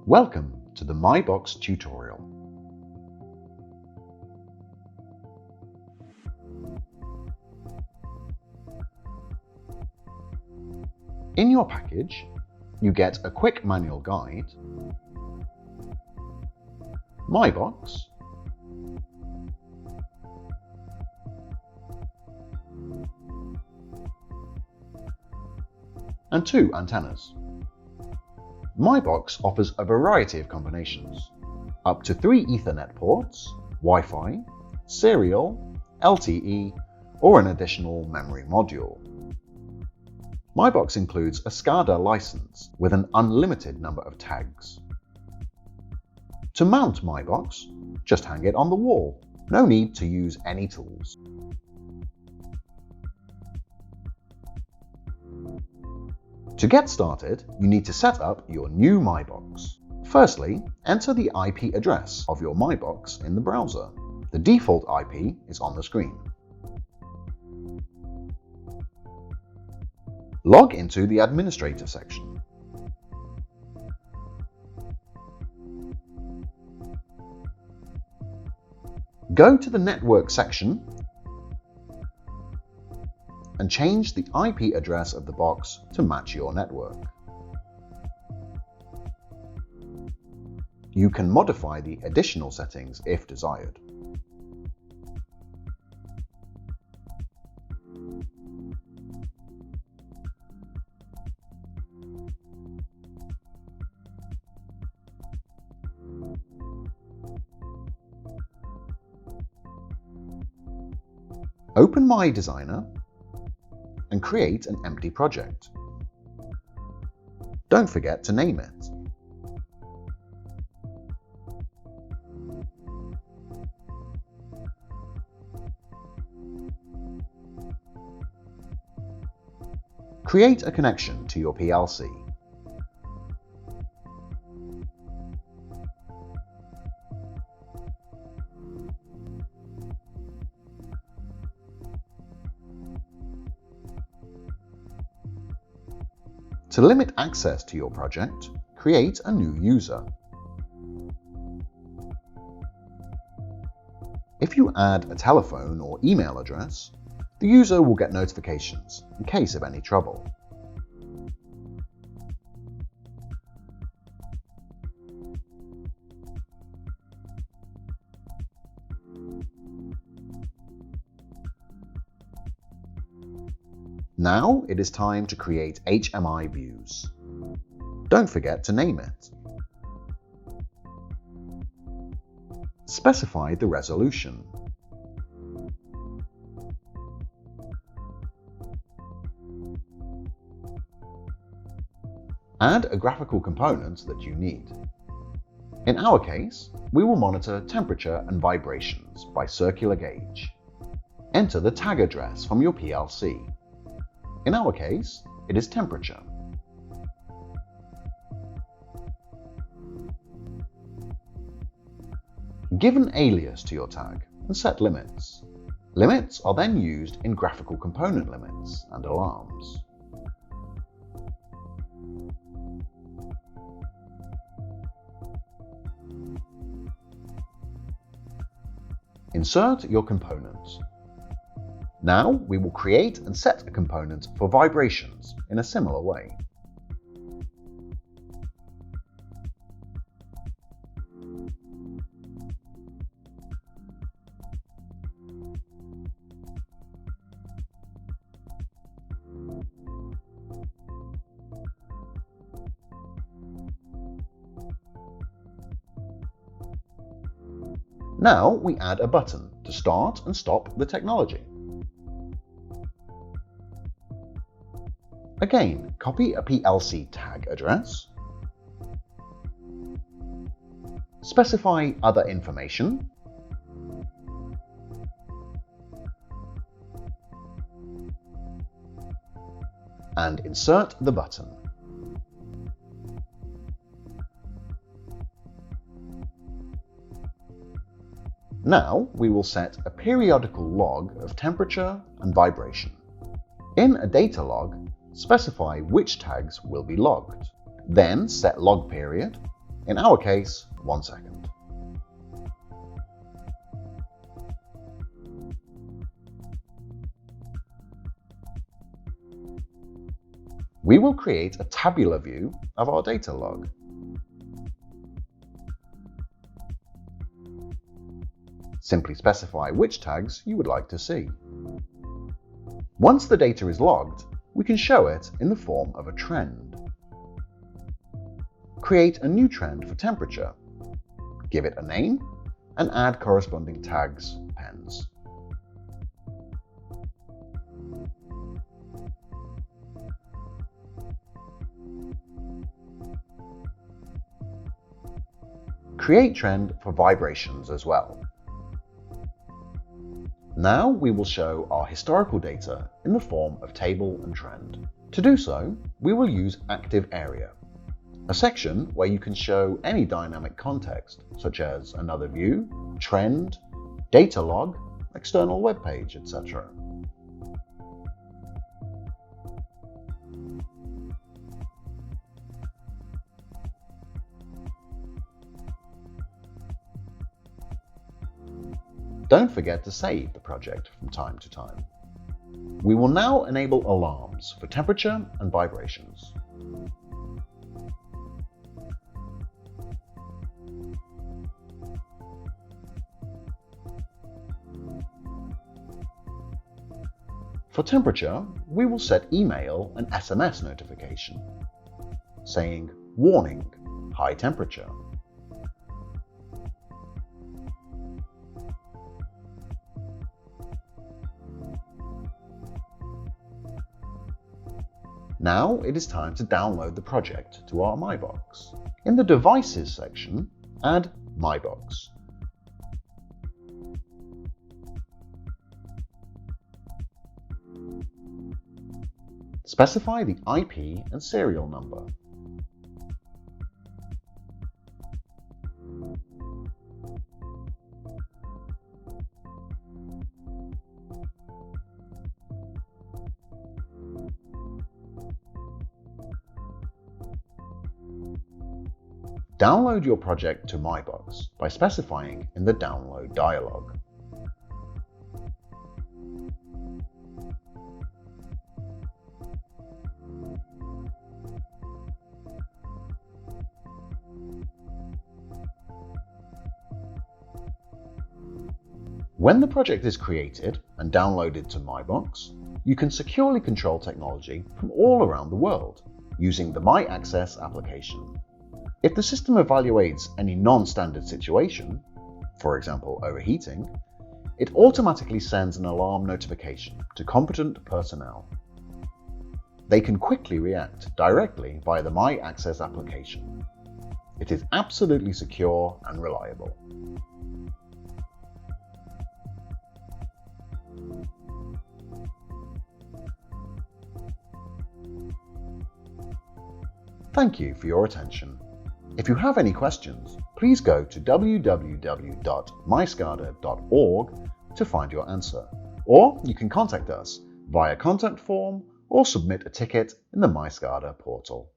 Welcome to the myBOX tutorial. In your package, you get a quick manual guide, myBOX, and 2 antennas. myBOX offers a variety of combinations, up to 3 Ethernet ports, Wi-Fi, serial, LTE, or an additional memory module. myBOX includes a SCADA license with an unlimited number of tags. To mount myBOX, just hang it on the wall. No need to use any tools. To get started, you need to set up your new myBOX. Firstly, enter the IP address of your myBOX in the browser. The default IP is on the screen. Log into the Administrator section. Go to the Network section and change the IP address of the box to match your network. You can modify the additional settings if desired. Open My Designer and create an empty project. Don't forget to name it. Create a connection to your PLC. To limit access to your project, create a new user. If you add a telephone or email address, the user will get notifications in case of any trouble. Now it is time to create HMI views. Don't forget to name it. Specify the resolution. Add a graphical component that you need. In our case, we will monitor temperature and vibrations by circular gauge. Enter the tag address from your PLC. In our case, it is temperature. Give an alias to your tag and set limits. Limits are then used in graphical component limits and alarms. Insert your components. Now we will create and set a component for vibrations in a similar way. Now we add a button to start and stop the technology. Again, copy a PLC tag address, specify other information, and insert the button. Now we will set a periodical log of temperature and vibration. In a data log, specify which tags will be logged. Then set log period in our case, 1 second. We will create a tabular view of our data log. Simply specify which tags you would like to see. Once the data is logged, we can show it in the form of a trend. Create a new trend for temperature, give it a name, and add corresponding tags, pens. Create trend for vibrations as well. Now we will show our historical data in the form of table and trend. To do so, we will use Active Area, a section where you can show any dynamic context, such as another view, trend, data log, external web page, etc. Don't forget to save the project from time to time. We will now enable alarms for temperature and vibrations. For temperature, we will set email and SMS notification, saying, "Warning, high temperature." Now it is time to download the project to our myBOX. In the Devices section, add myBOX. Specify the IP and serial number. Download your project to myBOX by specifying in the Download dialog. When the project is created and downloaded to myBOX, you can securely control technology from all around the world using the myAccess application. If the system evaluates any non-standard situation, for example overheating, it automatically sends an alarm notification to competent personnel. They can quickly react directly via the myAccess application. It is absolutely secure and reliable. Thank you for your attention. If you have any questions, please go to www.myscada.org to find your answer, or you can contact us via contact form or submit a ticket in the mySCADA portal.